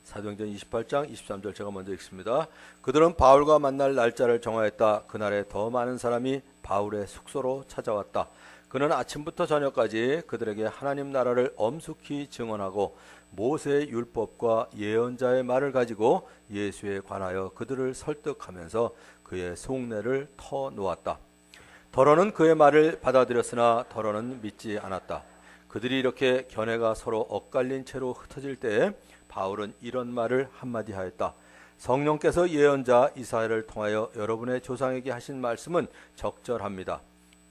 사도행전 28장 23절 제가 먼저 읽습니다. 그들은 바울과 만날 날짜를 정하였다. 그날에 더 많은 사람이 바울의 숙소로 찾아왔다. 그는 아침부터 저녁까지 그들에게 하나님 나라를 엄숙히 증언하고 모세의 율법과 예언자의 말을 가지고 예수에 관하여 그들을 설득하면서 그의 속내를 터놓았다. 더러는 그의 말을 받아들였으나 더러는 믿지 않았다. 그들이 이렇게 견해가 서로 엇갈린 채로 흩어질 때에 바울은 이런 말을 한마디 하였다. 성령께서 예언자 이사야를 통하여 여러분의 조상에게 하신 말씀은 적절합니다.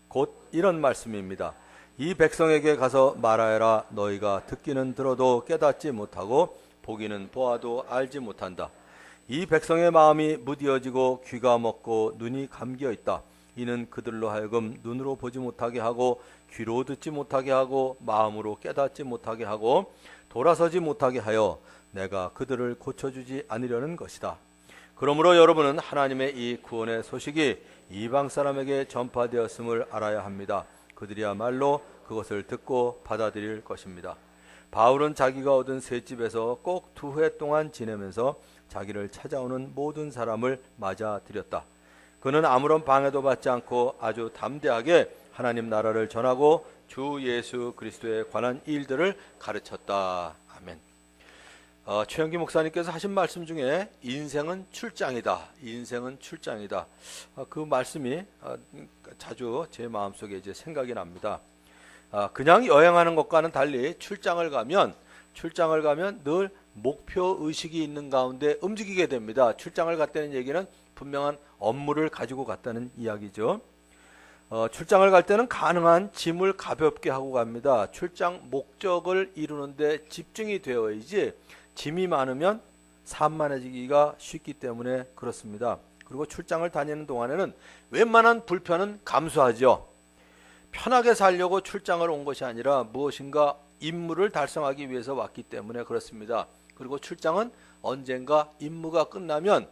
곧 이런 말씀입니다. 이 백성에게 가서 말하여라. 너희가 듣기는 들어도 깨닫지 못하고 보기는 보아도 알지 못한다. 이 백성의 마음이 무디어지고 귀가 먹고 눈이 감겨 있다. 이는 그들로 하여금 눈으로 보지 못하게 하고 귀로 듣지 못하게 하고 마음으로 깨닫지 못하게 하고 돌아서지 못하게 하여 내가 그들을 고쳐주지 않으려는 것이다. 그러므로 여러분은 하나님의 이 구원의 소식이 이방 사람에게 전파되었음을 알아야 합니다. 그들이야말로 그것을 듣고 받아들일 것입니다. 바울은 자기가 얻은 새 집에서 꼭 2회 동안 지내면서 자기를 찾아오는 모든 사람을 맞아들였다. 그는 아무런 방해도 받지 않고 아주 담대하게 하나님 나라를 전하고 주 예수 그리스도에 관한 일들을 가르쳤다. 아멘. 최영기 목사님께서 하신 말씀 중에 인생은 출장이다. 인생은 출장이다. 그 말씀이 자주 제 마음속에 이제 생각이 납니다. 그냥 여행하는 것과는 달리 출장을 가면 늘 목표 의식이 있는 가운데 움직이게 됩니다. 출장을 갔다는 얘기는 분명한 업무를 가지고 갔다는 이야기죠. 출장을 갈 때는 가능한 짐을 가볍게 하고 갑니다. 출장 목적을 이루는데 집중이 되어야지 짐이 많으면 산만해지기가 쉽기 때문에 그렇습니다. 그리고 출장을 다니는 동안에는 웬만한 불편은 감수하죠. 편하게 살려고 출장을 온 것이 아니라 무엇인가 임무를 달성하기 위해서 왔기 때문에 그렇습니다. 그리고 출장은 언젠가 임무가 끝나면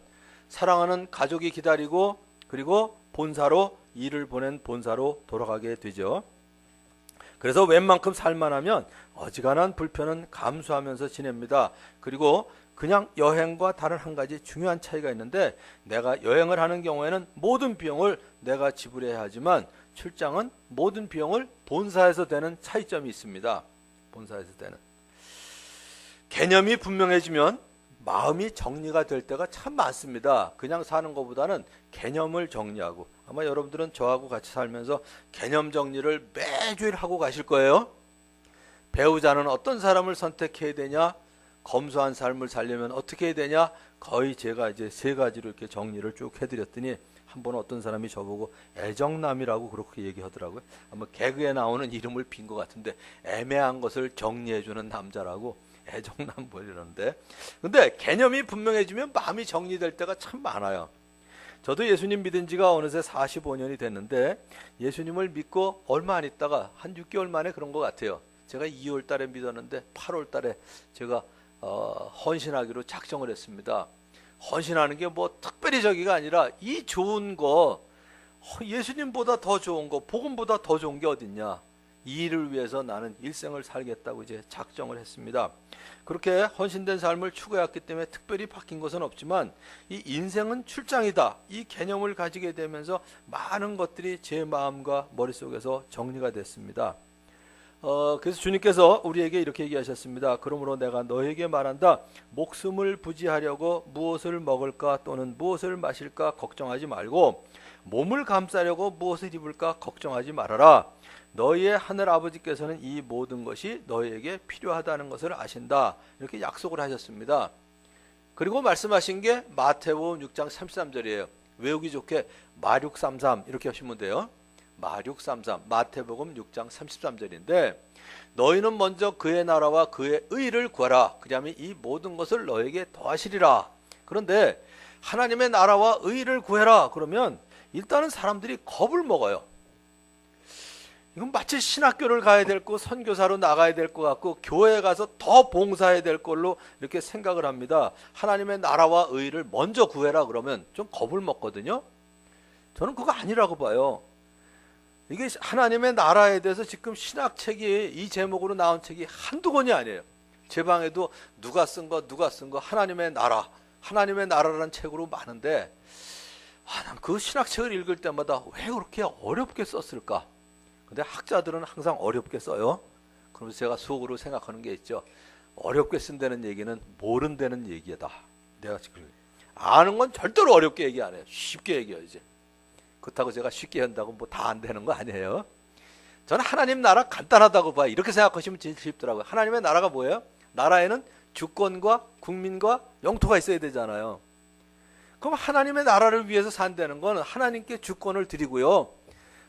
사랑하는 가족이 기다리고 그리고 본사로 일을 보낸 본사로 돌아가게 되죠. 그래서 웬만큼 살만하면 어지간한 불편은 감수하면서 지냅니다. 그리고 그냥 여행과 다른 한 가지 중요한 차이가 있는데 내가 여행을 하는 경우에는 모든 비용을 내가 지불해야 하지만 출장은 모든 비용을 본사에서 되는 차이점이 있습니다. 본사에서 되는. 개념이 분명해지면 마음이 정리가 될 때가 참 많습니다. 그냥 사는 것보다는 개념을 정리하고 아마 여러분들은 저하고 같이 살면서 개념 정리를 매주일 하고 가실 거예요. 배우자는 어떤 사람을 선택해야 되냐, 검소한 삶을 살려면 어떻게 해야 되냐, 거의 제가 이제 3가지로 이렇게 정리를 쭉 해드렸더니 한 번 어떤 사람이 저보고 애정남이라고 그렇게 얘기하더라고요. 아마 개그에 나오는 이름을 빈 것 같은데 애매한 것을 정리해주는 남자라고 애정남 뭐 이러는데, 근데 개념이 분명해지면 마음이 정리될 때가 참 많아요. 저도 예수님 믿은 지가 어느새 45년이 됐는데 예수님을 믿고 얼마 안 있다가 한 6개월 만에 그런 것 같아요. 제가 2월 달에 믿었는데 8월 달에 제가 헌신하기로 작정을 했습니다. 헌신하는 게 뭐 특별히 저기가 아니라 이 좋은 거, 예수님보다 더 좋은 거, 복음보다 더 좋은 게 어딨냐, 이 일을 위해서 나는 일생을 살겠다고 이제 작정을 했습니다. 그렇게 헌신된 삶을 추구했기 때문에 특별히 바뀐 것은 없지만 이 인생은 출장이다, 이 개념을 가지게 되면서 많은 것들이 제 마음과 머릿속에서 정리가 됐습니다. 그래서 주님께서 우리에게 이렇게 얘기하셨습니다. 그러므로 내가 너에게 말한다. 목숨을 부지하려고 무엇을 먹을까 또는 무엇을 마실까 걱정하지 말고 몸을 감싸려고 무엇을 입을까 걱정하지 말아라. 너희의 하늘 아버지께서는 이 모든 것이 너희에게 필요하다는 것을 아신다. 이렇게 약속을 하셨습니다. 그리고 말씀하신 게 마태복음 6장 33절이에요. 외우기 좋게 마633 이렇게 하시면 돼요. 마633 마태복음 6장 33절인데 너희는 먼저 그의 나라와 그의 의를 구하라. 그러면 이 모든 것을 너에게 더하시리라. 그런데 하나님의 나라와 의를 구해라 그러면 일단은 사람들이 겁을 먹어요. 이건 마치 신학교를 가야 될 거, 선교사로 나가야 될 것 같고 교회에 가서 더 봉사해야 될 걸로 이렇게 생각을 합니다. 하나님의 나라와 의를 먼저 구해라 그러면 좀 겁을 먹거든요. 저는 그거 아니라고 봐요. 이게 하나님의 나라에 대해서 지금 신학책이 이 제목으로 나온 책이 한두 권이 아니에요. 제 방에도 누가 쓴 거 하나님의 나라라는 책으로 많은데 난 그 신학책을 읽을 때마다 왜 그렇게 어렵게 썼을까? 근데 학자들은 항상 어렵게 써요. 그러면서 제가 속으로 생각하는 게 있죠. 어렵게 쓴다는 얘기는 모른다는 얘기다. 내가 지금 아는 건 절대로 어렵게 얘기 안 해요. 쉽게 얘기해야지. 그렇다고 제가 쉽게 한다고 뭐 다 안 되는 거 아니에요. 저는 하나님 나라 간단하다고 봐요. 이렇게 생각하시면 진짜 쉽더라고요. 하나님의 나라가 뭐예요? 나라에는 주권과 국민과 영토가 있어야 되잖아요. 그럼 하나님의 나라를 위해서 산다는 건 하나님께 주권을 드리고요.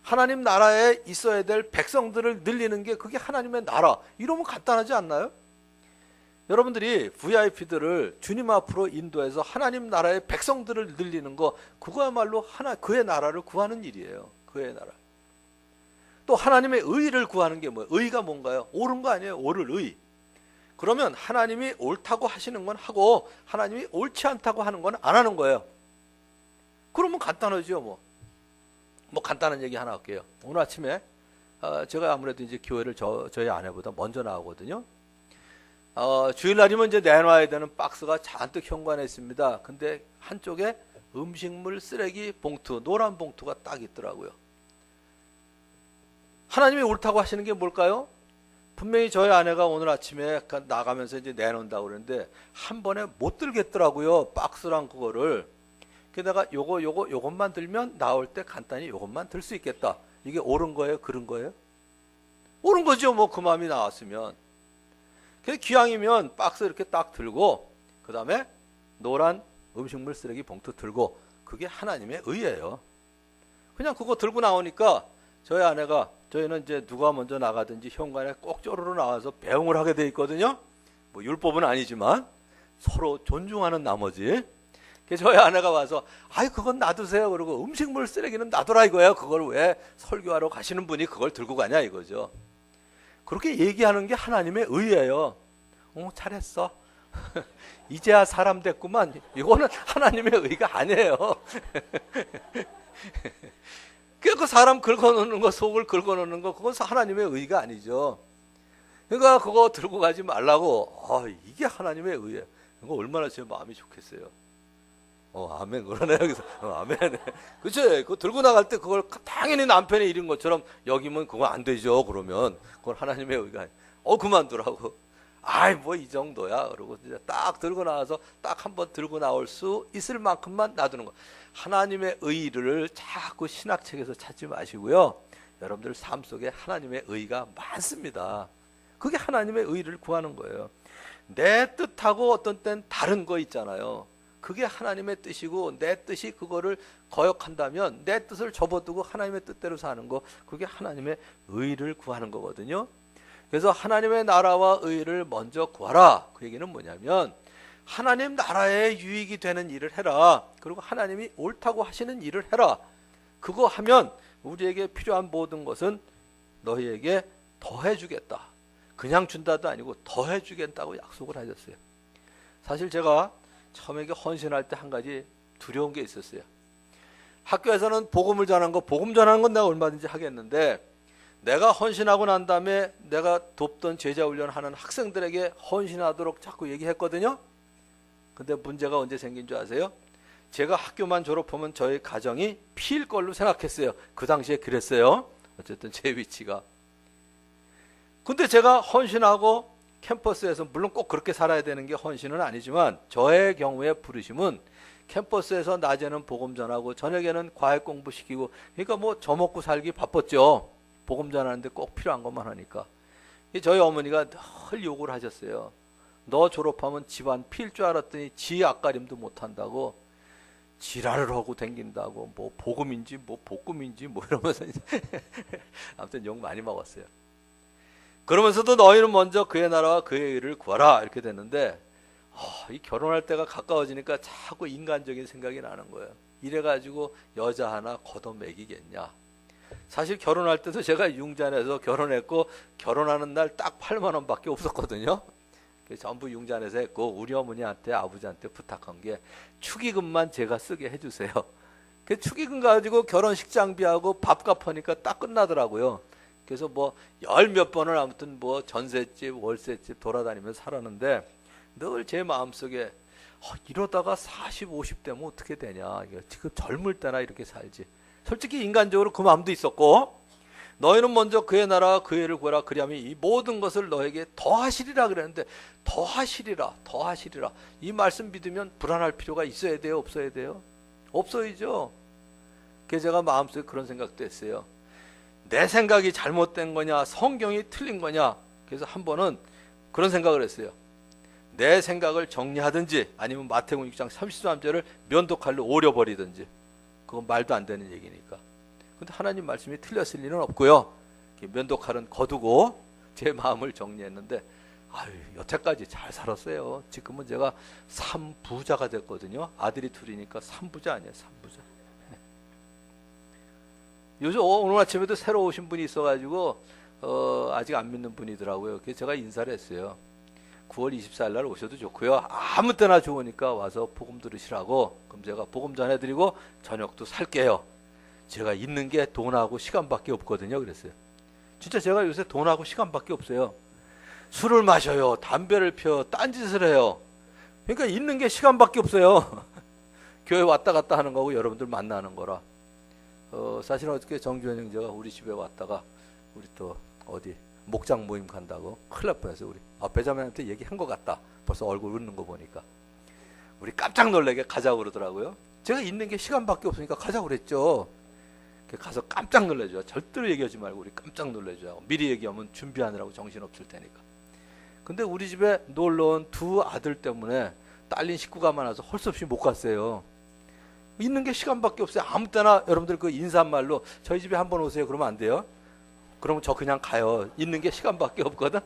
하나님 나라에 있어야 될 백성들을 늘리는 게 그게 하나님의 나라. 이러면 간단하지 않나요? 여러분들이 VIP들을 주님 앞으로 인도해서 하나님 나라의 백성들을 늘리는 거 그거야말로 그의 나라를 구하는 일이에요. 그의 나라. 또 하나님의 의를 구하는 게 뭐예요? 의가 뭔가요? 옳은 거 아니에요? 옳을 의. 그러면 하나님이 옳다고 하시는 건 하고 하나님이 옳지 않다고 하는 건 안 하는 거예요. 그러면 간단하죠. 뭐 간단한 얘기 하나 할게요. 오늘 아침에 제가 아무래도 이제 교회를 저희 아내보다 먼저 나오거든요. 주일날이면 이제 내놔야 되는 박스가 잔뜩 현관에 있습니다. 근데 한쪽에 음식물 쓰레기 봉투, 노란 봉투가 딱 있더라고요. 하나님이 옳다고 하시는 게 뭘까요? 분명히 저희 아내가 오늘 아침에 나가면서 이제 내놓는다고 그러는데 한 번에 못 들겠더라고요. 박스랑 그거를. 게다가 요것만 들면 나올 때 간단히 요것만 들 수 있겠다. 이게 옳은 거예요? 그른 거예요? 옳은 거죠. 뭐 그 마음이 나왔으면. 기왕이면 박스 이렇게 딱 들고 그 다음에 노란 음식물 쓰레기 봉투 들고 그게 하나님의 의예요. 그냥 그거 들고 나오니까 저희 아내가 저희는 이제 누가 먼저 나가든지 현관에 꼭 쪼르르 나와서 배웅을 하게 돼 있거든요. 뭐 율법은 아니지만 서로 존중하는 나머지 저희 아내가 와서 그건 놔두세요. 그러고 음식물 쓰레기는 놔두라 이거예요. 그걸 왜 설교하러 가시는 분이 그걸 들고 가냐 이거죠. 그렇게 얘기하는 게 하나님의 의예요. 잘했어. 이제야 사람 됐구만. 이거는 하나님의 의가 아니에요. 그 사람 긁어놓는 거, 속을 긁어놓는 거, 그건 하나님의 의가 아니죠. 그러니까 그거 들고 가지 말라고. 이게 하나님의 의예요. 이거 얼마나 제 마음이 좋겠어요. 아멘. 그러네. 여기서. 아멘. 그치? 그거 들고 나갈 때 그걸 당연히 남편의 일인 것처럼 여기면 그거 안 되죠. 그러면. 그건 하나님의 의가 아니에요. 그만두라고. 뭐 이 정도야. 그러고 이제 딱 들고 나와서 딱 한번 들고 나올 수 있을 만큼만 놔두는 거. 하나님의 의를 자꾸 신학책에서 찾지 마시고요. 여러분들 삶 속에 하나님의 의가 많습니다. 그게 하나님의 의를 구하는 거예요. 내 뜻하고 어떤 땐 다른 거 있잖아요. 그게 하나님의 뜻이고 내 뜻이 그거를 거역한다면 내 뜻을 접어두고 하나님의 뜻대로 사는 거 그게 하나님의 의를 구하는 거거든요. 그래서 하나님의 나라와 의를 먼저 구하라. 그 얘기는 뭐냐면 하나님 나라에 유익이 되는 일을 해라. 그리고 하나님이 옳다고 하시는 일을 해라. 그거 하면 우리에게 필요한 모든 것은 너희에게 더해주겠다. 그냥 준다도 아니고 더해주겠다고 약속을 하셨어요. 사실 제가 처음에 헌신할 때 한 가지 두려운 게 있었어요. 학교에서는 복음을 전하는 거, 복음 전하는 건 내가 얼마든지 하겠는데 내가 헌신하고 난 다음에 내가 돕던 제자 훈련하는 학생들에게 헌신하도록 자꾸 얘기했거든요. 근데 문제가 언제 생긴 줄 아세요? 제가 학교만 졸업하면 저희 가정이 피일 걸로 생각했어요. 그 당시에 그랬어요. 어쨌든 제 위치가. 근데 제가 헌신하고 캠퍼스에서 물론 꼭 그렇게 살아야 되는 게 헌신은 아니지만 저의 경우에 부르심은 캠퍼스에서 낮에는 복음 전하고 저녁에는 과외 공부시키고 그러니까 뭐 저 먹고 살기 바빴죠. 복음 전하는데 꼭 필요한 것만 하니까. 저희 어머니가 늘 욕을 하셨어요. 너 졸업하면 집안 필 줄 알았더니 지 앞가림도 못한다고 지랄을 하고 댕긴다고 뭐 복음인지 뭐 복음인지 뭐 이러면서 아무튼 욕 많이 먹었어요. 그러면서도 너희는 먼저 그의 나라와 그의 의를 구하라 이렇게 됐는데 이 결혼할 때가 가까워지니까 자꾸 인간적인 생각이 나는 거예요. 이래가지고 여자 하나 걷어먹이겠냐. 사실 결혼할 때도 제가 융잔해서 결혼했고 결혼하는 날 딱 8만 원밖에 없었거든요. 전부 융잔해서 했고 우리 어머니한테 아버지한테 부탁한 게 축의금만 제가 쓰게 해주세요. 그 축의금 가지고 결혼식 장비하고 밥값 하니까 딱 끝나더라고요. 그래서 뭐 열 몇 번을 아무튼 뭐 전셋집 월셋집 돌아다니면서 살았는데 늘 제 마음속에 이러다가 40, 50 되면 어떻게 되냐. 지금 젊을 때나 이렇게 살지. 솔직히 인간적으로 그 마음도 있었고, 너희는 먼저 그의 나라와 그의 의를 구하라. 그리하면 이 모든 것을 너에게 더하시리라 그랬는데, 더하시리라, 더하시리라. 이 말씀 믿으면 불안할 필요가 있어야 돼요, 없어야 돼요? 없어야죠. 그래서 제가 마음속에 그런 생각도 했어요. 내 생각이 잘못된 거냐, 성경이 틀린 거냐. 그래서 한 번은 그런 생각을 했어요. 내 생각을 정리하든지 아니면 마태복음 6장 33절을 면도칼로 오려버리든지. 그건 말도 안 되는 얘기니까. 근데 하나님 말씀이 틀렸을 리는 없고요. 면도칼은 거두고 제 마음을 정리했는데 여태까지 잘 살았어요. 지금은 제가 3부자가 됐거든요. 아들이 둘이니까 3부자 아니에요. 3부자. 요즘 오늘 아침에도 새로 오신 분이 있어가지고 아직 안 믿는 분이더라고요. 그래서 제가 인사를 했어요. 9월 24일 날 오셔도 좋고요. 아무 때나 좋으니까 와서 복음 들으시라고. 그럼 제가 복음 전해드리고 저녁도 살게요. 제가 있는 게 돈하고 시간밖에 없거든요. 그랬어요. 진짜 제가 요새 돈하고 시간밖에 없어요. 술을 마셔요. 담배를 피워. 딴짓을 해요. 그러니까 있는 게 시간밖에 없어요. 교회 왔다 갔다 하는 거고 여러분들 만나는 거라. 사실은 어저께 정주현 형제가 우리 집에 왔다가 우리 또 어디 목장 모임 간다고 큰일 날 뻔했어요. 우리 배자매한테 얘기한 것 같다. 벌써 얼굴 웃는 거 보니까. 우리 깜짝 놀라게 가자고 그러더라고요. 제가 있는 게 시간밖에 없으니까 가자고 그랬죠. 가서 깜짝 놀래줘. 절대로 얘기하지 말고 우리 깜짝 놀래줘. 미리 얘기하면 준비하느라고 정신없을 테니까. 근데 우리 집에 놀러온 두 아들 때문에 딸린 식구가 많아서 할 수 없이 못 갔어요. 있는 게 시간밖에 없어요. 아무 때나 여러분들 그 인사말로 저희 집에 한번 오세요. 그러면 안 돼요? 그러면 저 그냥 가요. 있는 게 시간밖에 없거든.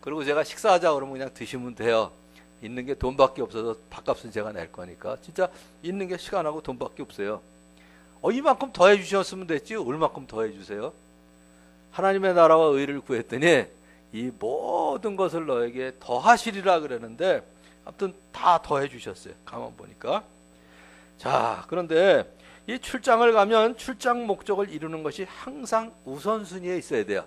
그리고 제가 식사하자 그러면 그냥 드시면 돼요. 있는 게 돈밖에 없어서 밥값은 제가 낼 거니까. 진짜 있는 게 시간하고 돈밖에 없어요. 이만큼 더해 주셨으면 됐지 얼마큼 더해 주세요. 하나님의 나라와 의를 구했더니 이 모든 것을 너에게 더하시리라 그러는데 아무튼 다 더해 주셨어요. 가만 보니까. 자, 그런데 이 출장을 가면 출장 목적을 이루는 것이 항상 우선순위에 있어야 돼요.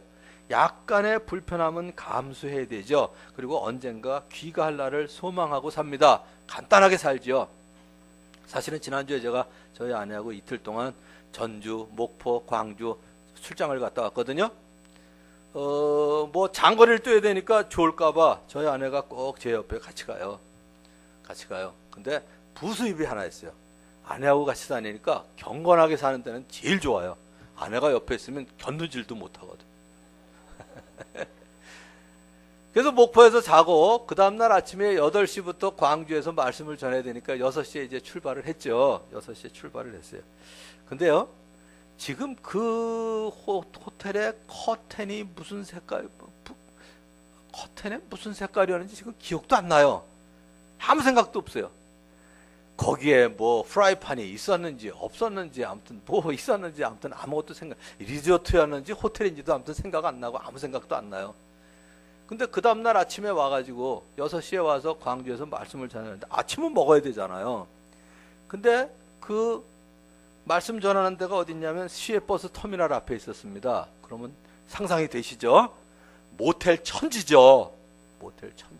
약간의 불편함은 감수해야 되죠. 그리고 언젠가 귀가할 날을 소망하고 삽니다. 간단하게 살죠. 사실은 지난주에 제가 저희 아내하고 이틀 동안 전주, 목포, 광주 출장을 갔다 왔거든요. 뭐 장거리를 뛰어야 되니까 좋을까봐 저희 아내가 꼭 제 옆에 같이 가요. 근데 부수입이 하나 있어요. 아내하고 같이 다니니까 경건하게 사는 데는 제일 좋아요. 아내가 옆에 있으면 견누질도 못하거든. 그래서 목포에서 자고 그 다음날 아침에 8시부터 광주에서 말씀을 전해야 되니까 6시에 이제 출발을 했죠. 6시에 출발을 했어요. 근데요, 지금 그 호텔의 커튼이 무슨 색깔이었는지 지금 기억도 안 나요. 아무 생각도 없어요. 거기에 뭐 프라이팬이 있었는지 없었는지 아무튼 뭐 있었는지 아무튼 아무것도 리조트였는지 호텔인지도 아무튼 생각 안 나고 아무 생각도 안 나요. 근데 그 다음날 아침에 와가지고 6시에 와서 광주에서 말씀을 전하는데 아침은 먹어야 되잖아요. 근데 그 말씀 전하는 데가 어딨냐면 시외버스 터미널 앞에 있었습니다. 그러면 상상이 되시죠? 모텔 천지죠. 모텔 천지.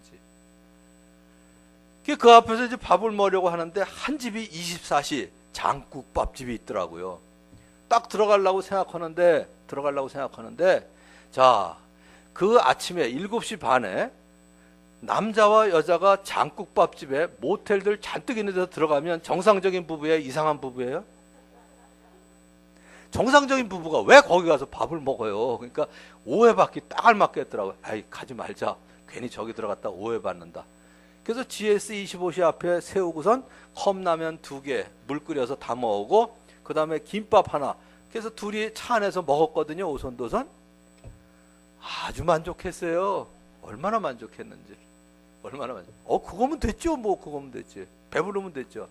그 앞에서 이제 밥을 먹으려고 하는데 한 집이 24시 장국밥집이 있더라고요. 딱 들어가려고 생각하는데 자, 그 아침에 7시 반에 남자와 여자가 장국밥집에 모텔들 잔뜩 있는 데서 들어가면 정상적인 부부예요? 이상한 부부예요? 정상적인 부부가 왜 거기 가서 밥을 먹어요? 그러니까 오해받기 딱 알맞게 했더라고요. 가지 말자. 괜히 저기 들어갔다 오해받는다. 그래서 GS25시 앞에 세우고선 컵라면 2개 물 끓여서 다 먹고 그 다음에 김밥 하나. 그래서 둘이 차 안에서 먹었거든요. 오손도손. 아주 만족했어요. 얼마나 만족했는지. 그거면 됐죠. 그거면 됐지. 배부르면 됐죠.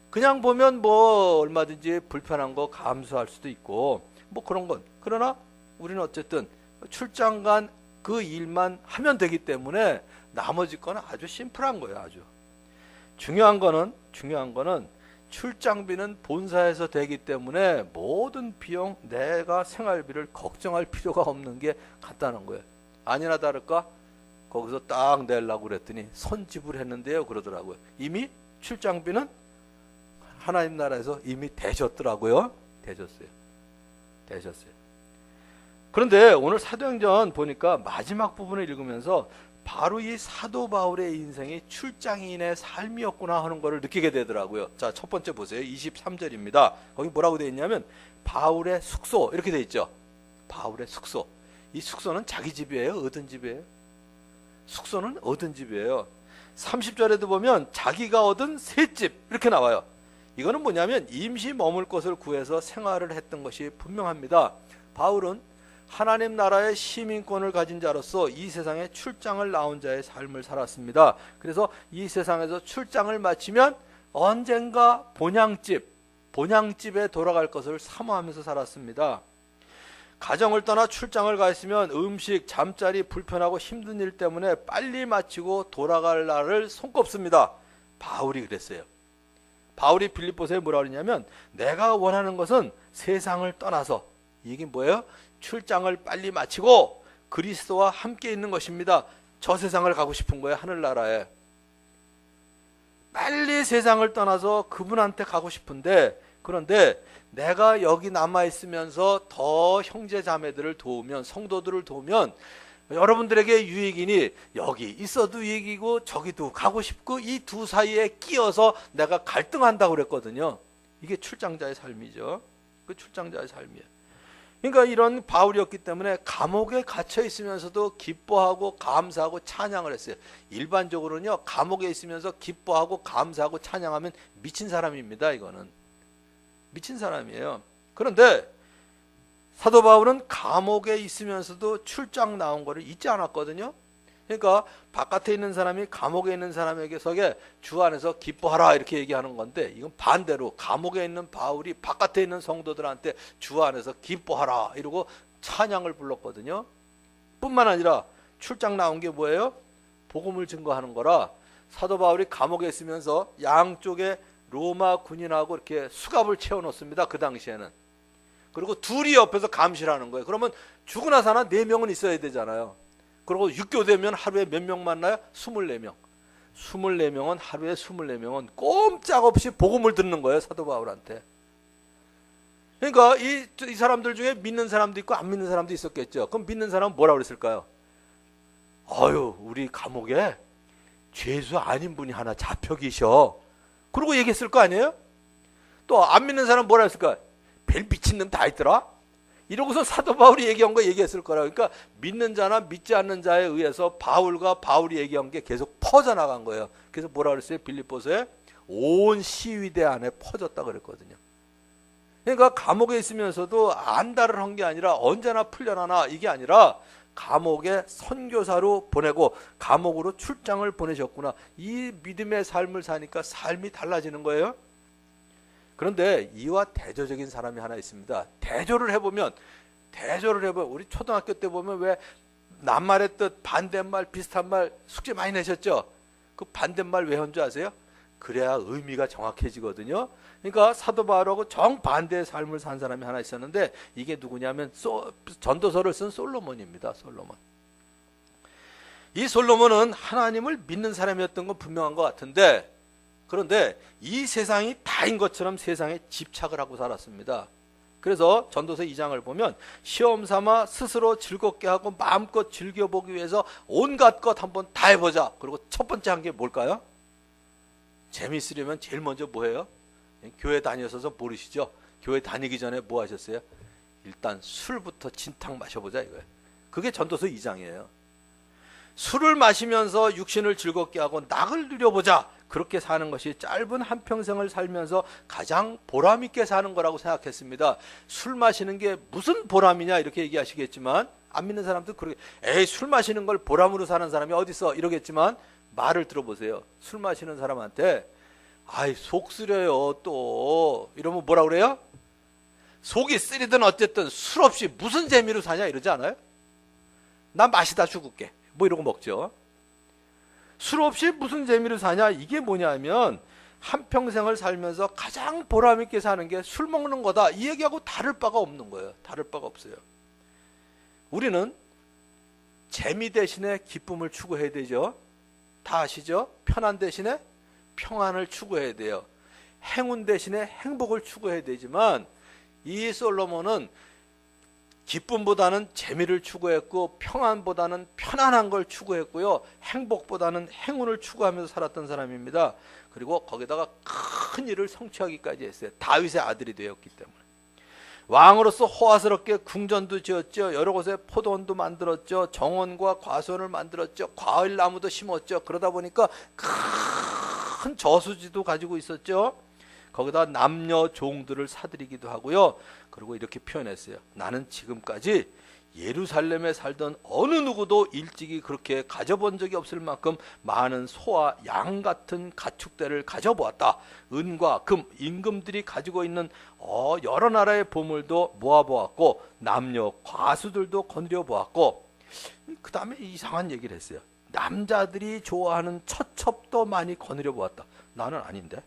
그냥 보면 뭐 얼마든지 불편한 거 감수할 수도 있고 뭐 그런 건. 그러나 우리는 어쨌든 출장 간 그 일만 하면 되기 때문에 나머지 거는 아주 심플한 거예요. 아주 중요한 거는 출장비는 본사에서 되기 때문에 모든 비용 내가 생활비를 걱정할 필요가 없는 게 간단한 거예요. 아니나 다를까 거기서 딱 내려고 그랬더니 선지불했는데요 그러더라고요. 이미 출장비는 하나님 나라에서 이미 되셨더라고요. 되셨어요. 그런데 오늘 사도행전 보니까 마지막 부분을 읽으면서 바로 이 사도 바울의 인생이 출장인의 삶이었구나 하는 것을 느끼게 되더라고요. 자, 첫 번째 보세요. 23절입니다. 거기 뭐라고 되어 있냐면 바울의 숙소 이렇게 되어 있죠. 바울의 숙소. 이 숙소는 자기 집이에요? 얻은 집이에요? 숙소는 얻은 집이에요. 30절에도 보면 자기가 얻은 새 집 이렇게 나와요. 이거는 뭐냐면 임시 머물 곳을 구해서 생활을 했던 것이 분명합니다. 바울은 하나님 나라의 시민권을 가진 자로서 이 세상에 출장을 나온 자의 삶을 살았습니다. 그래서 이 세상에서 출장을 마치면 언젠가 본향집에 돌아갈 것을 사모하면서 살았습니다. 가정을 떠나 출장을 가 있으면 음식, 잠자리 불편하고 힘든 일 때문에 빨리 마치고 돌아갈 날을 손꼽습니다. 바울이 그랬어요. 바울이 빌립보서에 뭐라 그러냐면 내가 원하는 것은 세상을 떠나서 이게 뭐예요? 출장을 빨리 마치고 그리스도와 함께 있는 것입니다. 저 세상을 가고 싶은 거예요. 하늘나라에. 빨리 세상을 떠나서 그분한테 가고 싶은데 그런데 내가 여기 남아있으면서 더 형제 자매들을 도우면 성도들을 도우면 여러분들에게 유익이니 여기 있어도 유익이고 저기도 가고 싶고 이 두 사이에 끼어서 내가 갈등한다고 그랬거든요. 이게 출장자의 삶이죠. 그 출장자의 삶이에요. 그러니까 이런 바울이었기 때문에 감옥에 갇혀 있으면서도 기뻐하고 감사하고 찬양을 했어요. 일반적으로는요 감옥에 있으면서 기뻐하고 감사하고 찬양하면 미친 사람입니다. 이거는 미친 사람이에요. 그런데 사도 바울은 감옥에 있으면서도 출장 나온 거를 잊지 않았거든요. 그러니까 바깥에 있는 사람이 감옥에 있는 사람에게서 주 안에서 기뻐하라 이렇게 얘기하는 건데 이건 반대로 감옥에 있는 바울이 바깥에 있는 성도들한테 주 안에서 기뻐하라 이러고 찬양을 불렀거든요. 뿐만 아니라 출장 나온 게 뭐예요? 복음을 증거하는 거라 사도 바울이 감옥에 있으면서 양쪽에 로마 군인하고 이렇게 수갑을 채워놓습니다. 그 당시에는. 그리고 둘이 옆에서 감시를 하는 거예요. 그러면 죽으나 사나 4명은 있어야 되잖아요. 그리고 육교되면 하루에 몇 명 만나요? 24명. 24명은 하루에 24명은 꼼짝없이 복음을 듣는 거예요. 사도 바울한테. 그러니까 이 사람들 중에 믿는 사람도 있고 안 믿는 사람도 있었겠죠. 그럼 믿는 사람은 뭐라고 그랬을까요? 아유 우리 감옥에 죄수 아닌 분이 하나 잡혀 계셔. 그러고 얘기했을 거 아니에요? 또 안 믿는 사람은 뭐라 했을까? 별 미친 놈 다 있더라? 이러고서 사도 바울이 얘기한 거 얘기했을 거라. 그러니까 믿는 자나 믿지 않는 자에 의해서 바울이 얘기한 게 계속 퍼져나간 거예요. 그래서 뭐라 그랬어요? 빌립보서에 온 시위대 안에 퍼졌다 그랬거든요. 그러니까 감옥에 있으면서도 안달을 한 게 아니라 언제나 풀려나나 이게 아니라 감옥에 선교사로 보내고 감옥으로 출장을 보내셨구나. 이 믿음의 삶을 사니까 삶이 달라지는 거예요. 그런데 이와 대조적인 사람이 하나 있습니다. 대조를 해보면 우리 초등학교 때 보면 왜 낱말의 뜻 반대말 비슷한 말 숙제 많이 내셨죠? 그 반대말 왜 한 줄 아세요? 그래야 의미가 정확해지거든요. 그러니까 사도 바울하고 정반대의 삶을 산 사람이 하나 있었는데 이게 누구냐면 전도서를 쓴 솔로몬입니다. 솔로몬. 이 솔로몬은 하나님을 믿는 사람이었던 건 분명한 것 같은데 그런데 이 세상이 다인 것처럼 세상에 집착을 하고 살았습니다. 그래서 전도서 2장을 보면 시험 삼아 스스로 즐겁게 하고 마음껏 즐겨보기 위해서 온갖 것 한번 다 해보자. 그리고 첫 번째 한 게 뭘까요? 재미있으려면 제일 먼저 뭐예요? 교회 다니셔서 모르시죠? 교회 다니기 전에 뭐 하셨어요? 일단 술부터 진탕 마셔보자 이거예요. 그게 전도서 2장이에요. 술을 마시면서 육신을 즐겁게 하고 낙을 누려보자. 그렇게 사는 것이 짧은 한평생을 살면서 가장 보람있게 사는 거라고 생각했습니다. 술 마시는 게 무슨 보람이냐 이렇게 얘기하시겠지만 안 믿는 사람도 그렇게 에이 술 마시는 걸 보람으로 사는 사람이 어디 있어 이러겠지만 말을 들어보세요. 술 마시는 사람한테 아이 속 쓰려요 또 이러면 뭐라 그래요? 속이 쓰리든 어쨌든 술 없이 무슨 재미로 사냐 이러지 않아요? 난 마시다 죽을게 뭐 이러고 먹죠. 술 없이 무슨 재미로 사냐 이게 뭐냐면 한평생을 살면서 가장 보람 있게 사는 게 술 먹는 거다. 이 얘기하고 다를 바가 없는 거예요. 다를 바가 없어요. 우리는 재미 대신에 기쁨을 추구해야 되죠. 다 아시죠? 편안 대신에 평안을 추구해야 돼요. 행운 대신에 행복을 추구해야 되지만 이 솔로몬은 기쁨보다는 재미를 추구했고 평안보다는 편안한 걸 추구했고요. 행복보다는 행운을 추구하면서 살았던 사람입니다. 그리고 거기다가 큰 일을 성취하기까지 했어요. 다윗의 아들이 되었기 때문에. 왕으로서 호화스럽게 궁전도 지었죠. 여러 곳에 포도원도 만들었죠. 정원과 과수원을 만들었죠. 과일나무도 심었죠. 그러다 보니까 큰 저수지도 가지고 있었죠. 거기다 남녀 종들을 사들이기도 하고요. 그리고 이렇게 표현했어요. 나는 지금까지 예루살렘에 살던 어느 누구도 일찍이 그렇게 가져본 적이 없을 만큼 많은 소와 양 같은 가축대를 가져보았다. 은과 금, 임금들이 가지고 있는 여러 나라의 보물도 모아보았고 남녀 과수들도 건드려 보았고, 그 다음에 이상한 얘기를 했어요. 남자들이 좋아하는 처첩도 많이 거느려 보았다. 나는 아닌데.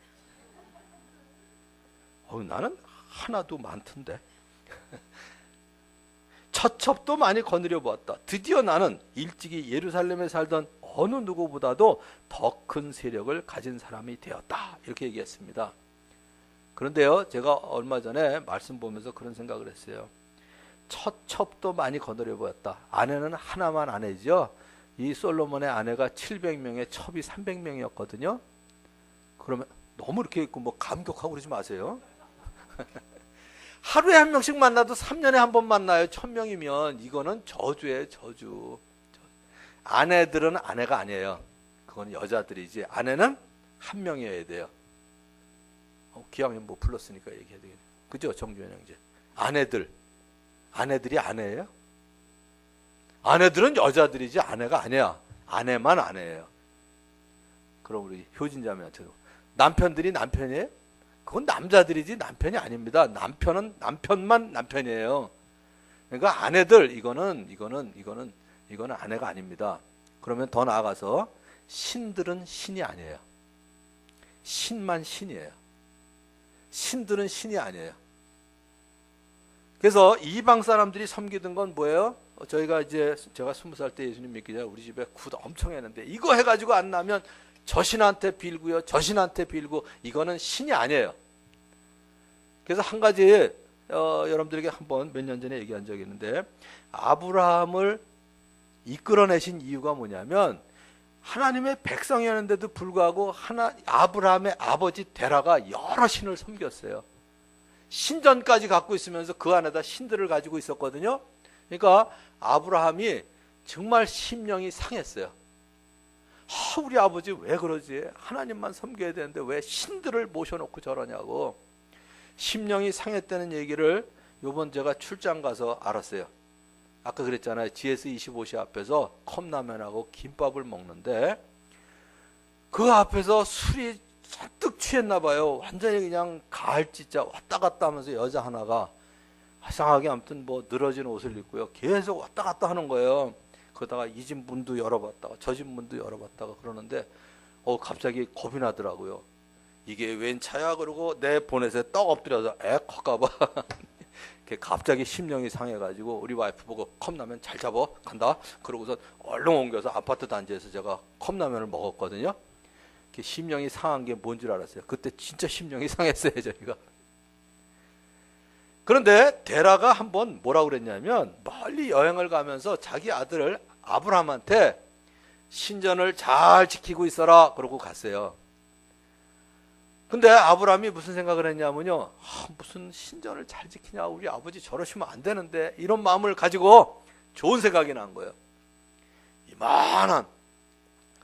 나는 하나도 많던데. 처첩도 많이 거느려 보았다. 드디어 나는 일찍이 예루살렘에 살던 어느 누구보다도 더 큰 세력을 가진 사람이 되었다. 이렇게 얘기했습니다. 그런데요, 제가 얼마 전에 말씀 보면서 그런 생각을 했어요. 처첩도 많이 거느려 보았다. 아내는 하나만 아내죠. 이 솔로몬의 아내가 700명에 첩이 300명이었거든요. 그러면 너무 이렇게 있고 뭐 감격하고 그러지 마세요. 하루에 한 명씩 만나도 3년에 한 번 만나요. 1000명이면 이거는 저주예요. 저주. 아내들은 아내가 아니에요. 그건 여자들이지. 아내는 한 명이어야 돼요. 기왕이면 뭐 불렀으니까 얘기해야 되겠네. 그죠, 정주현 형제. 아내들이 아내예요? 아내들은 여자들이지 아내가 아니야. 아내만 아내예요. 그럼 우리 효진자매한테도 남편들이 남편이에요? 그건 남자들이지 남편이 아닙니다. 남편은 남편만 남편이에요. 그러니까 아내들 이거는 아내가 아닙니다. 그러면 더 나아가서 신들은 신이 아니에요. 신만 신이에요. 신들은 신이 아니에요. 그래서 이방 사람들이 섬기던 건 뭐예요? 제가 20살 때 예수님 믿기 전에 우리 집에 굿 엄청 했는데 이거 해가지고 안 나면 저 신한테 빌고요. 저 신한테 빌고 이거는 신이 아니에요. 그래서 한 가지 여러분들에게 한번 몇 년 전에 얘기한 적이 있는데 아브라함을 이끌어내신 이유가 뭐냐면 하나님의 백성이었는데도 불구하고 아브라함의 아버지 데라가 여러 신을 섬겼어요. 신전까지 갖고 있으면서 그 안에다 신들을 가지고 있었거든요. 그러니까 아브라함이 정말 심령이 상했어요. 우리 아버지 왜 그러지? 하나님만 섬겨야 되는데 왜 신들을 모셔놓고 저러냐고. 심령이 상했다는 얘기를 요번 제가 출장 가서 알았어요. 아까 그랬잖아요. GS25시 앞에서 컵라면하고 김밥을 먹는데 그 앞에서 술이 잔뜩 취했나 봐요. 완전히 그냥 가을지자 왔다 갔다 하면서 여자 하나가 이상하게 아무튼 뭐 늘어진 옷을 입고요. 계속 왔다 갔다 하는 거예요. 그러다가 이 집 문도 열어봤다가 저 집 문도 열어봤다가 그러는데 갑자기 겁이 나더라고요. 이게 웬 차야? 그러고 내 보넷에 떡 엎드려서 컸까봐 갑자기 심령이 상해가지고 우리 와이프 보고 컵라면 잘 잡아 간다. 그러고서 얼른 옮겨서 아파트 단지에서 제가 컵라면을 먹었거든요. 심령이 상한 게 뭔 줄 알았어요. 그때 진짜 심령이 상했어요, 저희가. 그런데 데라가 한번 뭐라고 그랬냐면 멀리 여행을 가면서 자기 아들을 아브라함한테 신전을 잘 지키고 있어라 그러고 갔어요. 근데 아브라함이 무슨 생각을 했냐면요. 무슨 신전을 잘 지키냐. 우리 아버지 저러시면 안 되는데. 이런 마음을 가지고 좋은 생각이 난 거예요. 이만한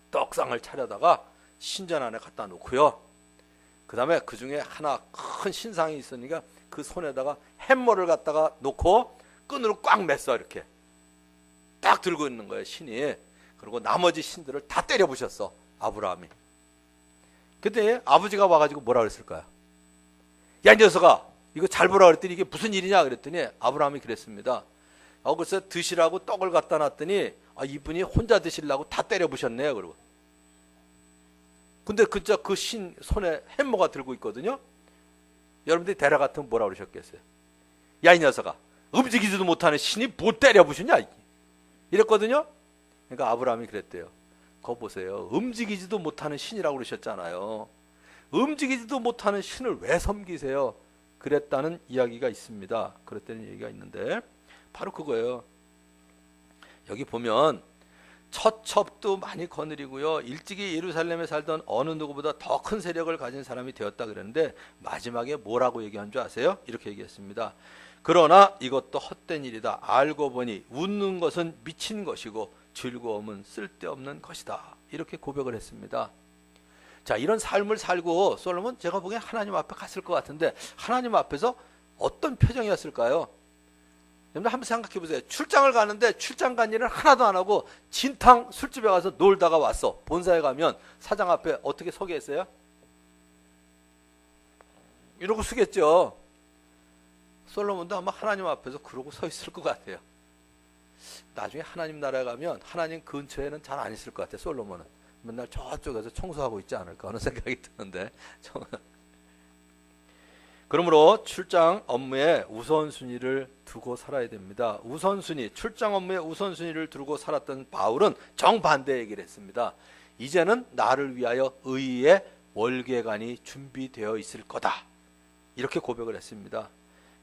떡상을 차려다가 신전 안에 갖다 놓고요. 그 다음에 그 중에 하나 큰 신상이 있으니까 그 손에다가 햄머를 갖다가 놓고 끈으로 꽉 맸어. 이렇게 딱 들고 있는 거예요, 신이. 그리고 나머지 신들을 다 때려 부셨어, 아브라함이. 그때 아버지가 와가지고 뭐라 그랬을까요? 야, 이 녀석아, 이거 잘 보라 그랬더니 이게 무슨 일이냐 그랬더니 아브라함이 그랬습니다. 글쎄 드시라고 떡을 갖다 놨더니 이분이 혼자 드시려고 다 때려 부셨네요. 그러고 근데 그 신 손에 햄머가 들고 있거든요. 여러분들이 데라 같으면 뭐라 그러셨겠어요? 야, 이 녀석아, 움직이지도 못하는 신이 뭐 때려 부수냐? 이랬거든요. 그러니까 아브라함이 그랬대요. 거 보세요. 움직이지도 못하는 신이라고 그러셨잖아요. 움직이지도 못하는 신을 왜 섬기세요? 그랬다는 이야기가 있습니다. 그랬다는 얘기가 있는데 바로 그거예요. 여기 보면 처첩도 많이 거느리고요. 일찍이 예루살렘에 살던 어느 누구보다 더 큰 세력을 가진 사람이 되었다 그랬는데 마지막에 뭐라고 얘기한 줄 아세요? 이렇게 얘기했습니다. 그러나 이것도 헛된 일이다. 알고 보니 웃는 것은 미친 것이고 즐거움은 쓸데없는 것이다. 이렇게 고백을 했습니다. 자, 이런 삶을 살고 솔로몬 제가 보기엔 하나님 앞에 갔을 것 같은데 하나님 앞에서 어떤 표정이었을까요? 여러분 한번 생각해 보세요. 출장을 가는데 출장 간 일은 하나도 안 하고 진탕 술집에 가서 놀다가 왔어. 본사에 가면 사장 앞에 어떻게 서겠어요? 이러고 서겠죠. 솔로몬도 아마 하나님 앞에서 그러고 서 있을 것 같아요. 나중에 하나님 나라에 가면 하나님 근처에는 잘 안 있을 것 같아요. 솔로몬은 맨날 저쪽에서 청소하고 있지 않을까 하는 생각이 드는데 그러므로 출장 업무에 우선순위를 두고 살아야 됩니다. 우선순위, 출장 업무에 우선순위를 두고 살았던 바울은 정반대 얘기를 했습니다. 이제는 나를 위하여 의의 월계관이 준비되어 있을 거다. 이렇게 고백을 했습니다.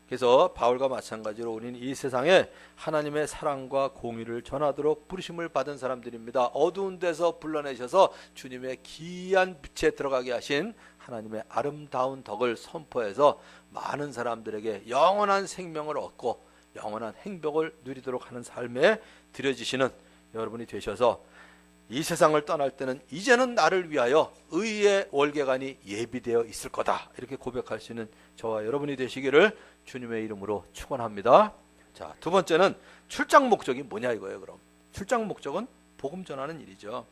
그래서 바울과 마찬가지로 우리는 이 세상에 하나님의 사랑과 공의를 전하도록 부르심을 받은 사람들입니다. 어두운 데서 불러내셔서 주님의 귀한 빛에 들어가게 하신 하나님의 아름다운 덕을 선포해서 많은 사람들에게 영원한 생명을 얻고 영원한 행복을 누리도록 하는 삶에 들여지시는 여러분이 되셔서 이 세상을 떠날 때는 이제는 나를 위하여 의의 월계관이 예비되어 있을 거다. 이렇게 고백할 수 있는 저와 여러분이 되시기를 주님의 이름으로 축원합니다. 자, 두 번째는 출장 목적이 뭐냐 이거예요. 그럼 출장 목적은 복음 전하는 일이죠.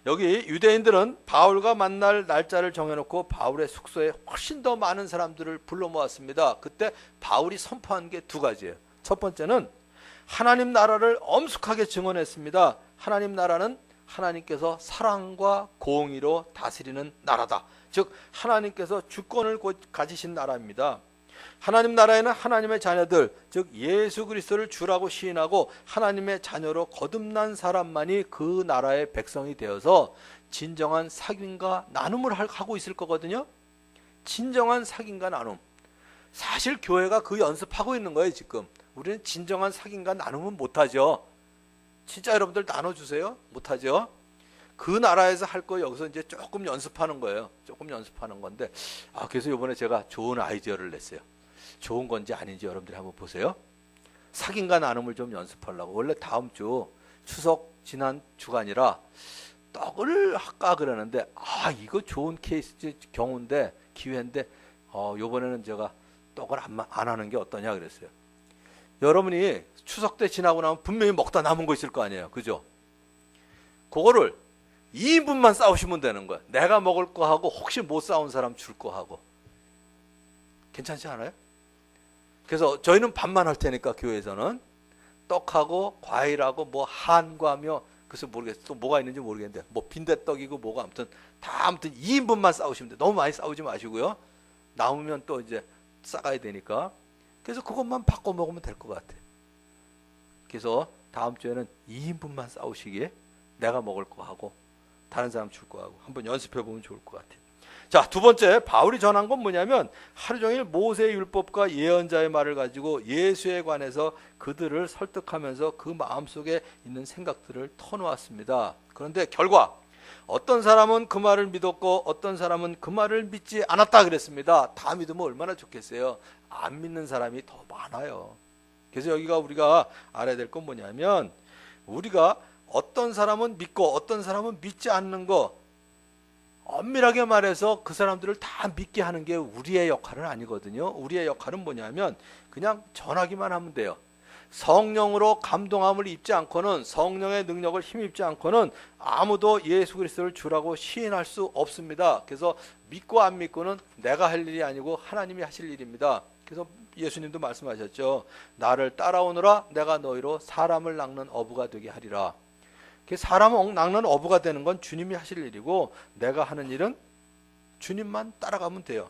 여기 유대인들은 바울과 만날 날짜를 정해놓고 바울의 숙소에 훨씬 더 많은 사람들을 불러 모았습니다. 그때 바울이 선포한 게 두 가지예요. 첫 번째는 하나님 나라를 엄숙하게 증언했습니다. 하나님 나라는 하나님께서 사랑과 공의로 다스리는 나라다. 즉 하나님께서 주권을 가지신 나라입니다. 하나님 나라에는 하나님의 자녀들, 즉 예수 그리스도를 주라고 시인하고 하나님의 자녀로 거듭난 사람만이 그 나라의 백성이 되어서 진정한 사귐과 나눔을 하고 있을 거거든요. 진정한 사귐과 나눔. 사실 교회가 그 연습하고 있는 거예요. 지금 우리는 진정한 사귐과 나눔은 못하죠. 진짜 여러분들 나눠주세요? 못하죠. 그 나라에서 할 거 여기서 이제 조금 연습하는 거예요. 조금 연습하는 건데 그래서 이번에 제가 좋은 아이디어를 냈어요. 좋은 건지 아닌지 여러분들이 한번 보세요. 사귐과 나눔을 좀 연습하려고. 원래 다음 주 추석 지난 주간이라 떡을 할까 그러는데 이거 좋은 케이스 경우인데 기회인데 요번에는 제가 떡을 안 하는 게 어떠냐 그랬어요. 여러분이 추석 때 지나고 나면 분명히 먹다 남은 거 있을 거 아니에요. 그죠? 그거를 2인분만 싸우시면 되는 거야. 내가 먹을 거 하고 혹시 못 싸운 사람 줄 거 하고. 괜찮지 않아요? 그래서 저희는 반만 할 테니까 교회에서는 떡하고 과일하고 뭐 한과며 그래서 모르겠어. 또 뭐가 있는지 모르겠는데 뭐 빈대떡이고 뭐가 아무튼 2인분만 싸우시면 돼. 너무 많이 싸우지 마시고요. 남으면 또 이제 싸가야 되니까. 그래서 그것만 바꿔 먹으면 될 것 같아. 그래서 다음 주에는 2인분만 싸우시기에 내가 먹을 거 하고 다른 사람 줄 거 하고 한번 연습해 보면 좋을 것 같아요. 자, 두 번째 바울이 전한 건 뭐냐면 하루 종일 모세의 율법과 예언자의 말을 가지고 예수에 관해서 그들을 설득하면서 그 마음속에 있는 생각들을 터놓았습니다. 그런데 결과 어떤 사람은 그 말을 믿었고 어떤 사람은 그 말을 믿지 않았다 그랬습니다. 다 믿으면 얼마나 좋겠어요. 안 믿는 사람이 더 많아요. 그래서 여기가 우리가 알아야 될 건 뭐냐면 우리가 어떤 사람은 믿고 어떤 사람은 믿지 않는 거 엄밀하게 말해서 그 사람들을 다 믿게 하는 게 우리의 역할은 아니거든요. 우리의 역할은 뭐냐면 그냥 전하기만 하면 돼요. 성령으로 감동함을 입지 않고는 성령의 능력을 힘입지 않고는 아무도 예수 그리스도를 주라고 시인할 수 없습니다. 그래서 믿고 안 믿고는 내가 할 일이 아니고 하나님이 하실 일입니다. 그래서 예수님도 말씀하셨죠. 나를 따라오너라 내가 너희로 사람을 낚는 어부가 되게 하리라. 사람 낚는 어부가 되는 건 주님이 하실 일이고 내가 하는 일은 주님만 따라가면 돼요.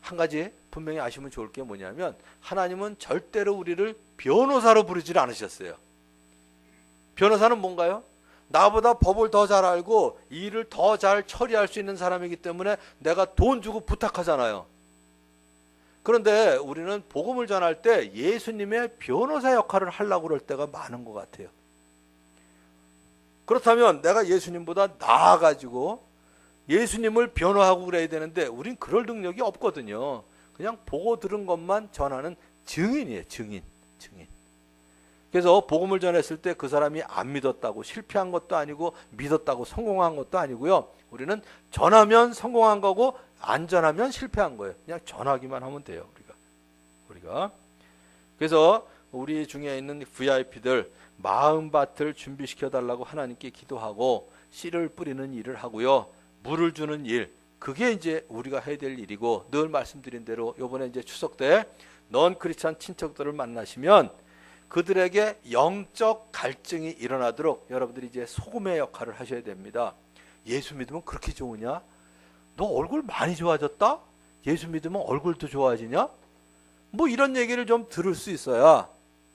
한 가지 분명히 아시면 좋을 게 뭐냐면 하나님은 절대로 우리를 변호사로 부르지 않으셨어요. 변호사는 뭔가요? 나보다 법을 더 잘 알고 일을 더 잘 처리할 수 있는 사람이기 때문에 내가 돈 주고 부탁하잖아요. 그런데 우리는 복음을 전할 때 예수님의 변호사 역할을 하려고 그럴 때가 많은 것 같아요. 그렇다면 내가 예수님보다 나아가지고 예수님을 변호하고 그래야 되는데 우린 그럴 능력이 없거든요. 그냥 보고 들은 것만 전하는 증인이에요. 증인. 그래서 복음을 전했을 때 그 사람이 안 믿었다고 실패한 것도 아니고 믿었다고 성공한 것도 아니고요. 우리는 전하면 성공한 거고 안 전하면 실패한 거예요. 그냥 전하기만 하면 돼요. 우리가. 그래서 우리 중에 있는 VIP들 마음밭을 준비시켜 달라고 하나님께 기도하고 씨를 뿌리는 일을 하고요. 물을 주는 일, 그게 이제 우리가 해야 될 일이고 늘 말씀드린 대로 이번에 이제 추석 때 넌 크리스찬 친척들을 만나시면 그들에게 영적 갈증이 일어나도록 여러분들이 이제 소금의 역할을 하셔야 됩니다. 예수 믿으면 그렇게 좋으냐? 너 얼굴 많이 좋아졌다? 예수 믿으면 얼굴도 좋아지냐? 뭐 이런 얘기를 좀 들을 수 있어야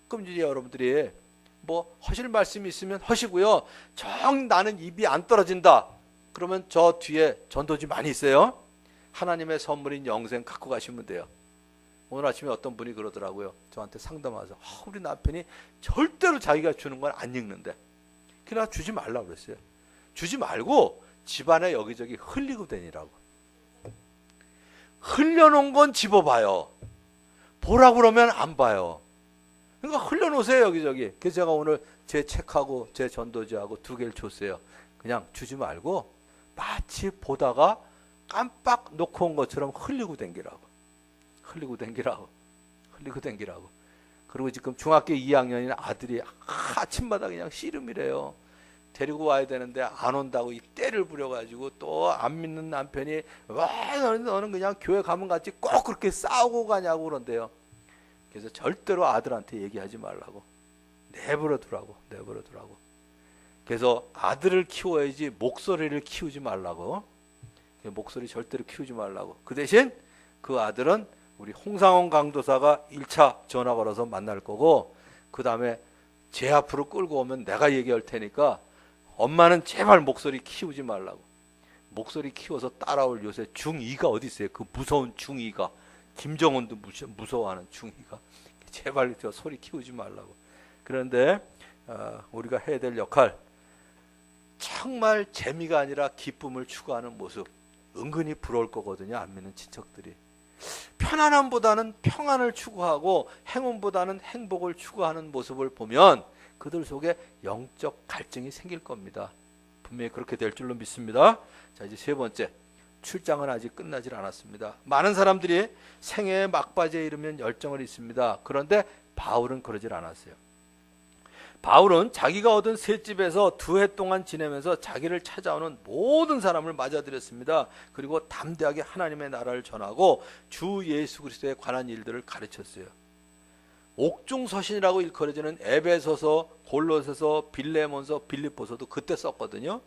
그럼 이제 여러분들이 뭐 하실 말씀이 있으면 하시고요. 정 나는 입이 안 떨어진다. 그러면 저 뒤에 전도지 많이 있어요. 하나님의 선물인 영생 갖고 가시면 돼요. 오늘 아침에 어떤 분이 그러더라고요. 저한테 상담와서 우리 남편이 절대로 자기가 주는 건 안 읽는데 그래서 주지 말라고 그랬어요. 주지 말고 집안에 여기저기 흘리고 다니라고. 흘려놓은 건 집어봐요. 보라고 그러면 안 봐요. 그러니까 흘려놓으세요 여기저기. 그래서 제가 오늘 제 책하고 제 전도지하고 2개를 줬어요. 그냥 주지 말고 마치 보다가 깜빡 놓고 온 것처럼 흘리고 댕기라고. 그리고 지금 중학교 2학년인 아들이 아침마다 그냥 씨름이래요. 데리고 와야 되는데 안 온다고 이 떼를 부려가지고 또 안 믿는 남편이 왜 너는 그냥 교회 가면 같이 꼭 그렇게 싸우고 가냐고 그런대요. 그래서 절대로 아들한테 얘기하지 말라고. 내버려 두라고. 그래서 아들을 키워야지 목소리를 키우지 말라고. 목소리 절대로 키우지 말라고. 그 대신 그 아들은 우리 홍상원 강도사가 1차 전화 걸어서 만날 거고 그 다음에 제 앞으로 끌고 오면 내가 얘기할 테니까 엄마는 제발 목소리 키우지 말라고. 목소리 키워서 따라올 요새 중2가 어디 있어요? 그 무서운 중2가. 김정은도 무서워하는 중2가. 제발 저 소리 키우지 말라고. 그런데 우리가 해야 될 역할, 정말 재미가 아니라 기쁨을 추구하는 모습 은근히 부러울 거거든요. 안 믿는 친척들이. 편안함보다는 평안을 추구하고 행운보다는 행복을 추구하는 모습을 보면 그들 속에 영적 갈증이 생길 겁니다. 분명히 그렇게 될 줄로 믿습니다. 자, 이제 3번째, 출장은 아직 끝나질 않았습니다. 많은 사람들이 생애의 막바지에 이르면 열정을 잊습니다. 그런데 바울은 그러질 않았어요. 바울은 자기가 얻은 셋집에서 2해 동안 지내면서 자기를 찾아오는 모든 사람을 맞아들였습니다. 그리고 담대하게 하나님의 나라를 전하고 주 예수 그리스도에 관한 일들을 가르쳤어요. 옥중서신이라고 일컬어지는 에베소서, 골로새서, 빌레몬서, 빌립보서도 그때 썼거든요.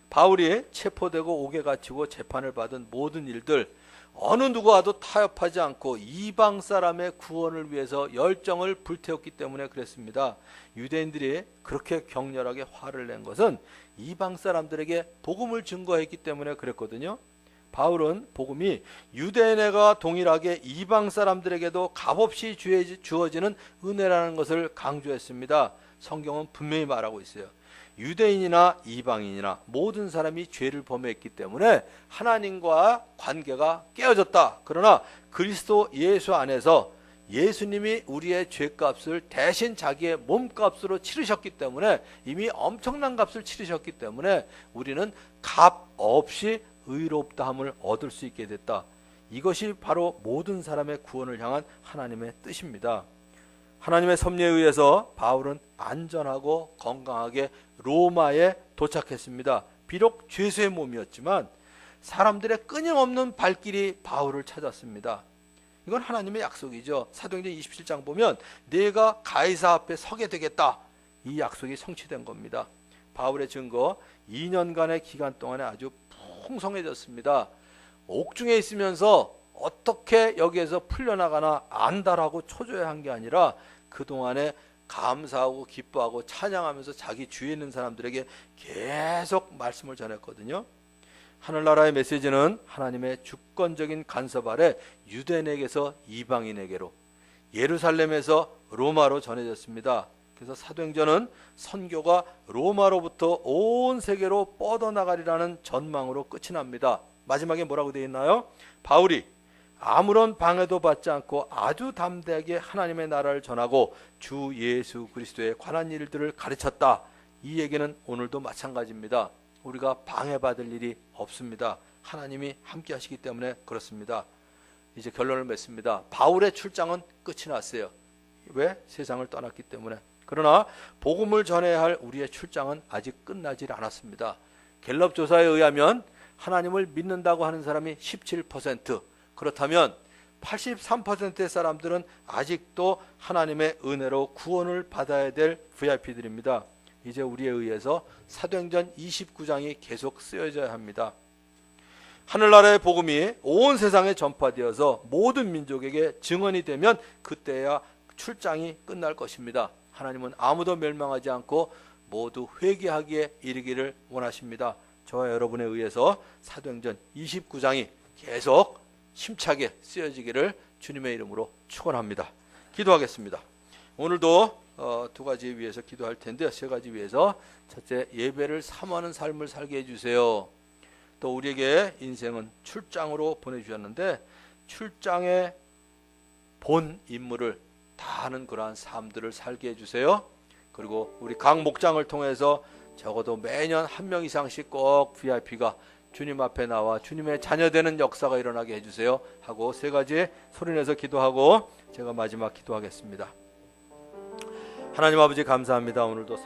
바울이 체포되고 옥에 갇히고 재판을 받은 모든 일들 어느 누구와도 타협하지 않고 이방 사람의 구원을 위해서 열정을 불태웠기 때문에 그랬습니다. 유대인들이 그렇게 격렬하게 화를 낸 것은 이방 사람들에게 복음을 증거했기 때문에 그랬거든요. 바울은 복음이 유대인과 동일하게 이방 사람들에게도 값없이 주어지는 은혜라는 것을 강조했습니다. 성경은 분명히 말하고 있어요. 유대인이나 이방인이나 모든 사람이 죄를 범했기 때문에 하나님과 관계가 깨어졌다. 그러나 그리스도 예수 안에서 예수님이 우리의 죄값을 대신 자기의 몸값으로 치르셨기 때문에 이미 엄청난 값을 치르셨기 때문에 우리는 값 없이 의롭다함을 얻을 수 있게 됐다. 이것이 바로 모든 사람의 구원을 향한 하나님의 뜻입니다. 하나님의 섭리에 의해서 바울은 안전하고 건강하게 로마에 도착했습니다. 비록 죄수의 몸이었지만 사람들의 끊임없는 발길이 바울을 찾았습니다. 이건 하나님의 약속이죠. 사도행전 27장 보면 내가 가이사 앞에 서게 되겠다. 이 약속이 성취된 겁니다. 바울의 증거 2년간의 기간 동안에 아주 풍성해졌습니다. 옥중에 있으면서 어떻게 여기에서 풀려나가나 안다라고 초조해한 게 아니라 그동안에 감사하고 기뻐하고 찬양하면서 자기 주위에 있는 사람들에게 계속 말씀을 전했거든요. 하늘나라의 메시지는 하나님의 주권적인 간섭 아래 유대인에게서 이방인에게로, 예루살렘에서 로마로 전해졌습니다. 그래서 사도행전은 선교가 로마로부터 온 세계로 뻗어나가리라는 전망으로 끝이 납니다. 마지막에 뭐라고 되어 있나요? 바울이 아무런 방해도 받지 않고 아주 담대하게 하나님의 나라를 전하고 주 예수 그리스도에 관한 일들을 가르쳤다. 이 얘기는 오늘도 마찬가지입니다. 우리가 방해받을 일이 없습니다. 하나님이 함께 하시기 때문에 그렇습니다. 이제 결론을 맺습니다. 바울의 출장은 끝이 났어요. 왜? 세상을 떠났기 때문에. 그러나 복음을 전해야 할 우리의 출장은 아직 끝나질 않았습니다. 갤럽 조사에 의하면 하나님을 믿는다고 하는 사람이 17%, 그렇다면 83%의 사람들은 아직도 하나님의 은혜로 구원을 받아야 될 VIP들입니다. 이제 우리에 의해서 사도행전 29장이 계속 쓰여져야 합니다. 하늘나라의 복음이 온 세상에 전파되어서 모든 민족에게 증언이 되면 그때야 출장이 끝날 것입니다. 하나님은 아무도 멸망하지 않고 모두 회개하기에 이르기를 원하십니다. 저와 여러분에 의해서 사도행전 29장이 계속 힘차게 쓰여지기를 주님의 이름으로 축원합니다. 기도하겠습니다. 오늘도 두 가지 위해서 기도할 텐데 세 가지 위해서, 첫째, 예배를 사모하는 삶을 살게 해주세요. 또 우리에게 인생은 출장으로 보내주셨는데 출장의 본 임무를 다하는 그러한 삶들을 살게 해주세요. 그리고 우리 각 목장을 통해서 적어도 매년 한 명 이상씩 꼭 VIP가 주님 앞에 나와 주님의 자녀되는 역사가 일어나게 해주세요 하고 세 가지 소리내서 기도하고 제가 마지막 기도하겠습니다. 하나님 아버지 감사합니다. 오늘도